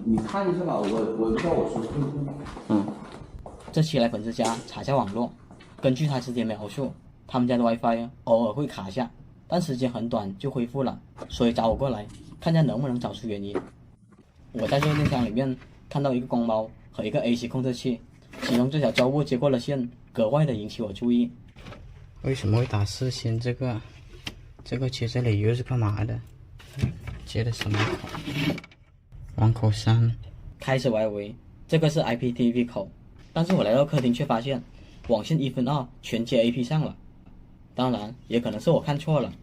你看一下吧，我不知道我说的对不对。这期来粉丝家查下网络，根据他之前描述，他们家的 WiFi 偶尔会卡下，但时间很短就恢复了，所以找我过来，看下能不能找出原因。我在热电箱里面看到一个光猫和一个 AC 控制器，其中这条胶布接过了线，格外的引起我注意。为什么会打四芯？这个接这里又是干嘛的？接的什么口？网口3。开始我还以为这个是 IPTV 口，但是我来到客厅却发现网线1分2全接 AP 上了。当然也可能是我看错了，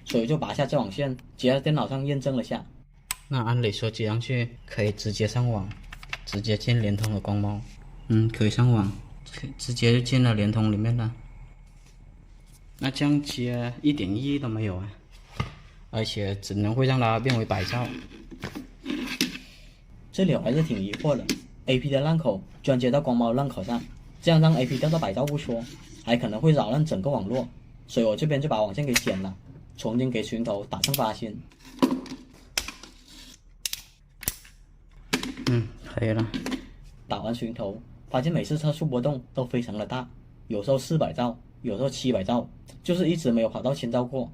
所以就拔下这网线接在电脑上验证了下。那按理说接上去可以直接上网，直接进联通的光猫。可以上网，直接就进了联通里面了。那这样接一点意义都没有啊，而且只能会让它变为白噪。这里我还是挺疑惑的 ，AP 的烂口居然接到光猫的烂口上，这样让 AP 掉到白噪不说，还可能会扰乱整个网络，所以我这边就把网线给剪了，重新给群头打上8芯。可以了。打完群头，发现每次测速波动都非常的大，有时候400兆，有时候700兆，就是一直没有跑到1000兆过。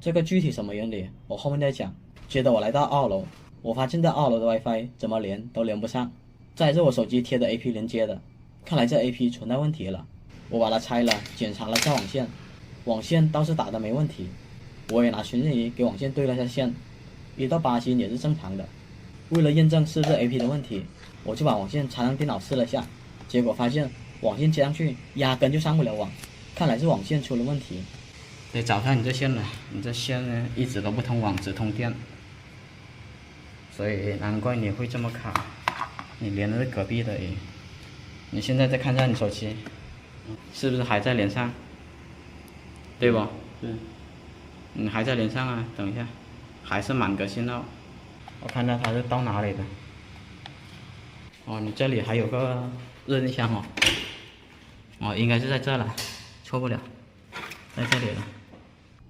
这个具体什么原理，我后面再讲。接着我来到2楼，我发现这2楼的 WiFi 怎么连都连不上，这还是我手机贴的 AP 连接的，看来这 AP 存在问题了。我把它拆了，检查了下网线，网线倒是打的没问题，我也拿寻日仪给网线对了下线，1到8芯也是正常的。为了验证是不是 AP 的问题，我就把网线插上电脑试了下，结果发现网线接上去压根就上不了网，看来是网线出了问题。得找下你这线了，你这线呢一直都不通网，只通电，所以难怪你会这么卡。你连的是隔壁的诶。你现在再看一下你手机，是不是还在连上？对不？对。你还在连上啊？等一下，还是满格信号。我看到它是到哪里的。哦，你这里还有个热电箱哦。哦，应该是在这了，错不了，在这里了。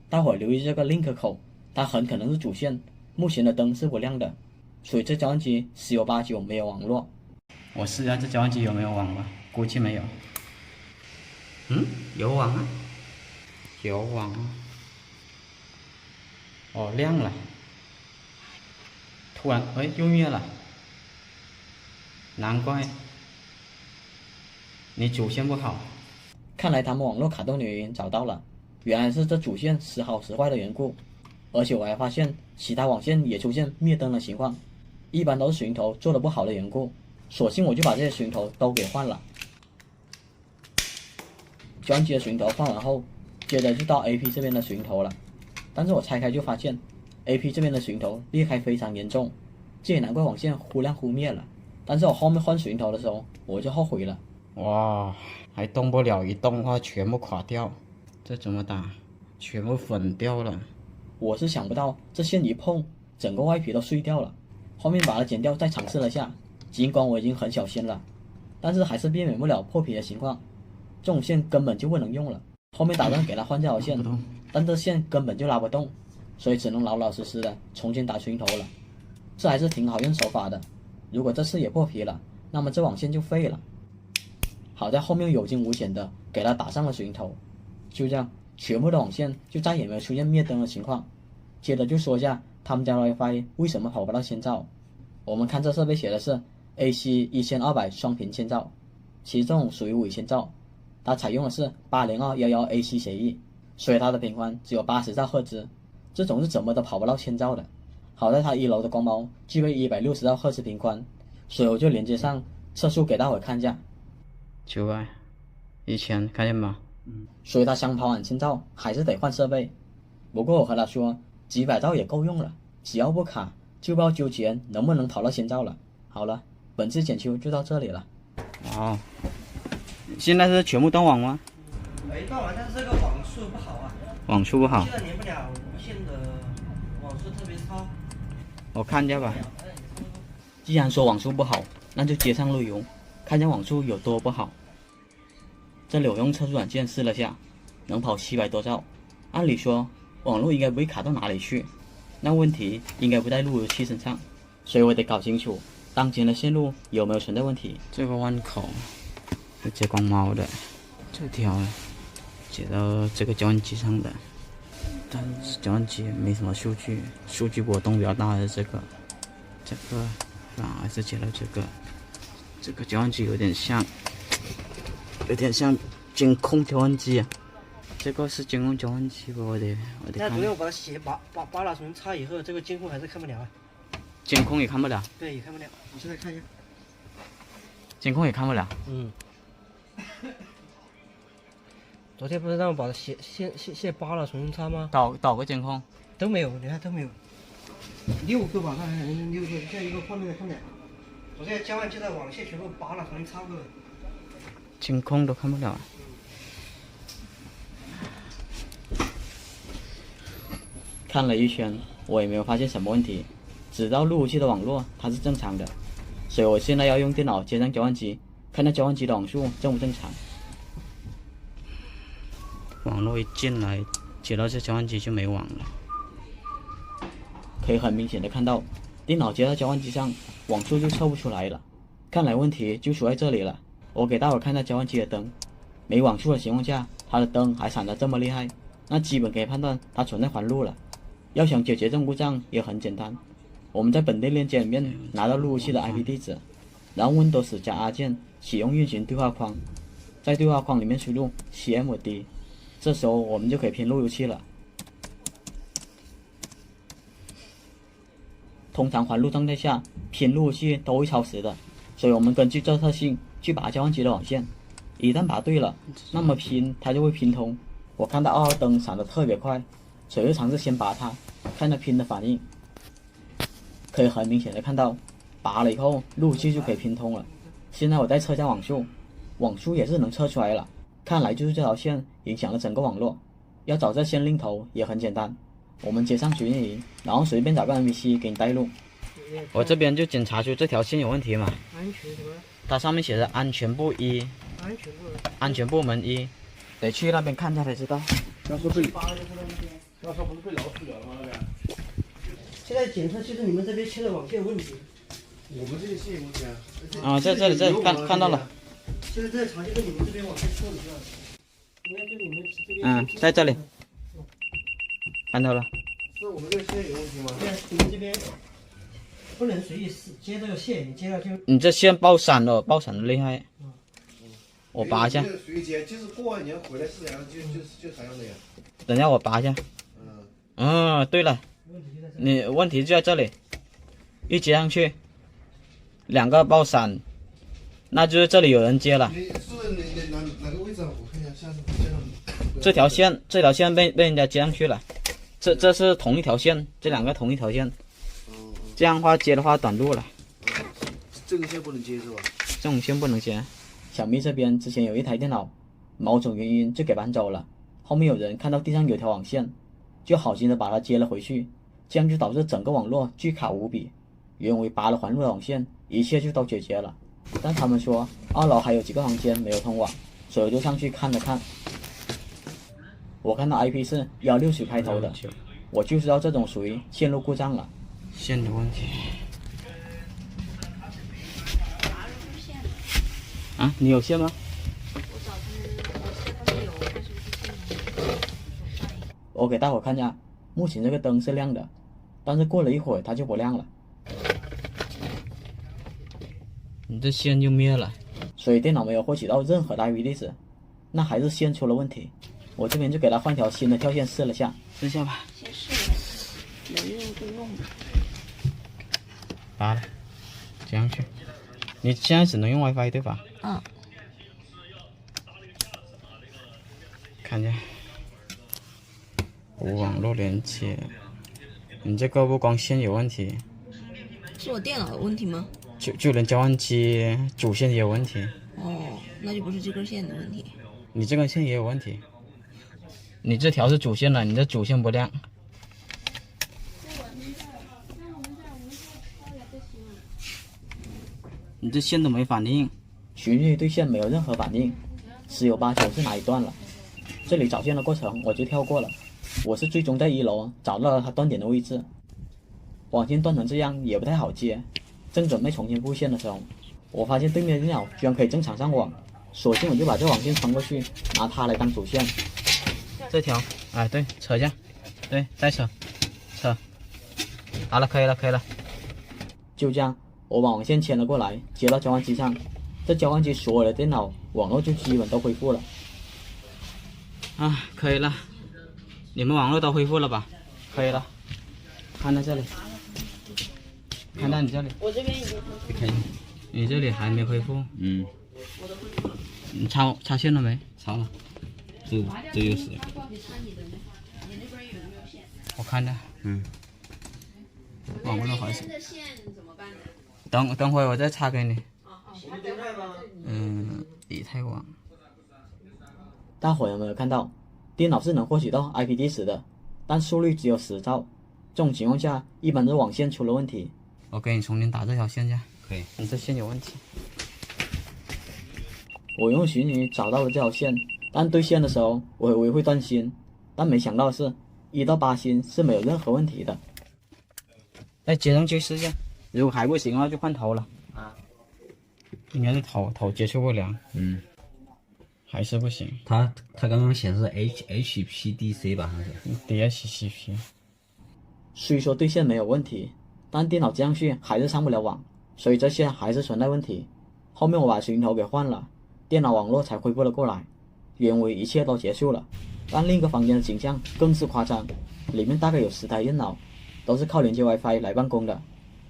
大伙留意这个 link 口，它很可能是主线，目前的灯是不亮的，所以这交换机十有八九没有网络。我试一下这交换机有没有网吧，估计没有。有网啊，有网啊。哦，亮了，突然又灭了，难怪你主线不好。看来他们网络卡顿的原因找到了，原来是这主线时好时坏的缘故。而且我还发现其他网线也出现灭灯的情况，一般都是寻头做的不好的缘故，索性我就把这些寻头都给换了。交换机的寻头换完后，接着就到 AP 这边的寻头了，但是我拆开就发现 AP 这边的寻头裂开非常严重，这也难怪网线忽亮忽灭了。但是我后面换寻头的时候我就后悔了。哇，还动不了，一动的话全部垮掉，这怎么打？全部粉掉了。我是想不到这线一碰，整个外皮都碎掉了。后面把它剪掉，再尝试了下，尽管我已经很小心了，但是还是避免不了破皮的情况。这种线根本就不能用了。后面打算给它换这条线，但这线根本就拉不动，所以只能老老实实的重新打群头了。这还是挺好用手法的。如果这次也破皮了，那么这网线就废了。好在后面有惊无险的给它打上了群头，就这样全部的网线就再也没有出现灭灯的情况。接着就说一下他们家的 WiFi 为什么跑不到1000兆。我们看这设备写的是 AC1200双频千兆，其实这种属于伪千兆，它采用的是80211AC 协议，所以它的频宽只有80兆赫兹，这种是怎么都跑不到1000兆的。好在它1楼的光猫具备160兆赫兹频宽，所以我就连接上测速给大伙看一下。900、1000，看见吗？所以它想跑1000兆还是得换设备。不过我和他说几百兆也够用了，只要不卡就不要纠结能不能跑到1000兆了。好了，本次检修就到这里了。哦，现在是全部断网吗？断网，但是这个网速不好啊。网速不好。现在连不了无线的，网速特别差。我看一下吧。既然说网速不好，那就接上路由，看下网速有多不好。这里我用测速软件试了下，能跑700多兆。按理说网络应该不会卡到哪里去，那问题应该不在路由器身上，所以我得搞清楚当前的线路有没有存在问题？这个弯口是接光猫的，这条接到这个交换机上的，但是交换机没什么数据，数据波动比较大的这个反而是接到这个交换机有点像监控交换机啊。这个是监控交换器吧？我得看。那昨天我把它拔了重插以后，这个监控还是看不了啊。监控也看不了。对，也看不了。你现在看一下。监控也看不了。嗯。昨天不是让我把线拔了重新插吗？导个监控。都没有，你看都没有。6个吧，看6个，现在一个放那个上面。我现在交换机的网线全部拔了，重新插过来。监控都看不了。看了一圈，我也没有发现什么问题，只知道路由器的网络它是正常的，所以我现在要用电脑接上交换机，看那交换机的网速正不正常。网络一进来，接到这交换机就没网了。可以很明显的看到，电脑接到交换机上，网速就测不出来了。看来问题就出在这里了。我给大伙看下交换机的灯，没网速的情况下，它的灯还闪得这么厉害，那基本可以判断它存在环路了。要想解决这种故障也很简单，我们在本地链接里面拿到路由器的 IP 地址，然后 Windows 加 R 键启用运行对话框，在对话框里面输入 CMD， 这时候我们就可以拼路由器了。通常环路状态下拼路由器都会超时的，所以我们根据这特性去拔交换机的网线，一旦拔对了，那么拼它就会拼通。我看到2号灯闪得特别快，所以就尝试先拔它，看它拼的反应。可以很明显的看到，拔了以后路由器就可以拼通了。现在我再测下网速，网速也是能测出来了。看来就是这条线影响了整个网络。要找这线令头也很简单，我们接上主运营，然后随便找个 MVC 给你带路。我这边就检查出这条线有问题嘛。安全什么？它上面写着安全部1，安全部门1，得去那边看一下才知道。要说不是被老鼠咬了吗？那边？现在检测就是你们这边切的网线有问题。我们这里线有问题啊。啊，这里看到了。现在这条就是你们这边网线错的是吧？应该就是你们这边。在这里。看到了。是我们这个线有问题吗？对，你们这边不能随意接这个线，你接了就。你这线爆闪了厉害。我拔一下。随接，就是过完年回来是这样，就啥样的呀？等一下我拔一下。对了，你问题就在这里，一接上去，2个爆闪，那就是这里有人接了。你是哪个位置啊？我看一下，下次这条线被人家接上去了，这是同一条线，这2个同一条线。这样接的话短路了。这个线不能接是吧？这种线不能接。小蜜这边之前有一台电脑，某种原因就给搬走了，后面有人看到地上有条网线，就好心的把它接了回去，这样就导致整个网络巨卡无比。原为拔了环路的网线，一切就都解决了。但他们说2楼还有几个房间没有通网，所以我就上去看了看。我看到 IP 是169开头的，我就知道这种属于线路故障了。线的问题。啊，你有线吗？我给大伙看一下，目前这个灯是亮的，但是过了一会儿它就不亮了。你这线就灭了，所以电脑没有获取到任何的 IP 地址，那还是线出了问题。我这边就给它换条新的跳线试了下，试下吧。先试了，没用就用吧。拔了，接上去。你现在只能用 WiFi 对吧？看见无网络连接，你这个不光线有问题，是我电脑有问题吗？就连交换机主线也有问题。哦，那就不是这根线的问题。你这根线也有问题，你这条是主线了，你这主线不亮。你这线都没反应，徐瑞对线没有任何反应，十有八九是哪里断了。这里找线的过程我就跳过了，我是最终在1楼找到了它断点的位置。网线断成这样也不太好接，正准备重新布线的时候，我发现对面的电脑居然可以正常上网，索性我就把这网线穿过去，拿它来当主线。这条，哎，对，扯一下，对，再扯，扯，好了，可以了，可以了。就这样，我把网线牵了过来，接到交换机上。这交换机所有的电脑网络就基本都恢复了。啊，可以了，你们网络都恢复了吧？可以了，看到这里，看到你这里，我这边已经可以，你这里还没恢复。嗯，你插线了没？插了，这就是。我看着，网络还是。等会我再插给你。以太网。大伙有没有看到，电脑是能获取到 IP 地址的，但速率只有10兆。这种情况下，一般是网线出了问题。我给你重新打这条线去。可以。你这线有问题。我用寻鱼找到了这条线，但对线的时候我以为会断芯，但没想到的是1到8芯是没有任何问题的。再接上去试一下，如果还不行的话就换头了。应该是头接触不良。还是不行。它刚刚显示 HPDC 吧，好像是。DHCP。虽说对线没有问题，但电脑接上去还是上不了网，所以这线还是存在问题。后面我把寻头给换了，电脑网络才恢复了过来，以为一切都结束了。但另一个房间的景象更是夸张，里面大概有10台电脑，都是靠连接 WiFi 来办公的。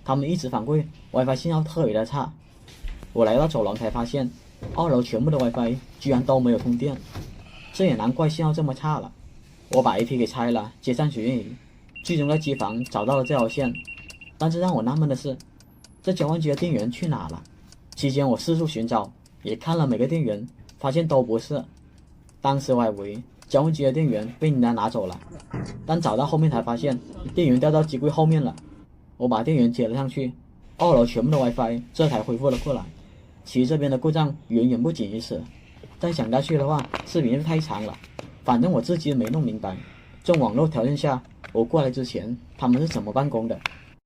他们一直反馈 WiFi 信号特别的差。我来到走廊才发现，2楼全部的 WiFi 居然都没有通电，这也难怪信号这么差了。我把 AP 给拆了，接上寻鱼，最终在机房找到了这条线。但是让我纳闷的是，这交换机的电源去哪了？期间我四处寻找，也看了每个电源，发现都不是。当时我还以为交换机的电源被人家拿走了，但找到后面才发现电源掉到机柜后面了。我把电源接了上去，2楼全部的 WiFi 这才恢复了过来。其实这边的故障远远不仅于此，再讲下去的话，视频就太长了。反正我自己没弄明白，这种网络条件下，我过来之前他们是怎么办公的。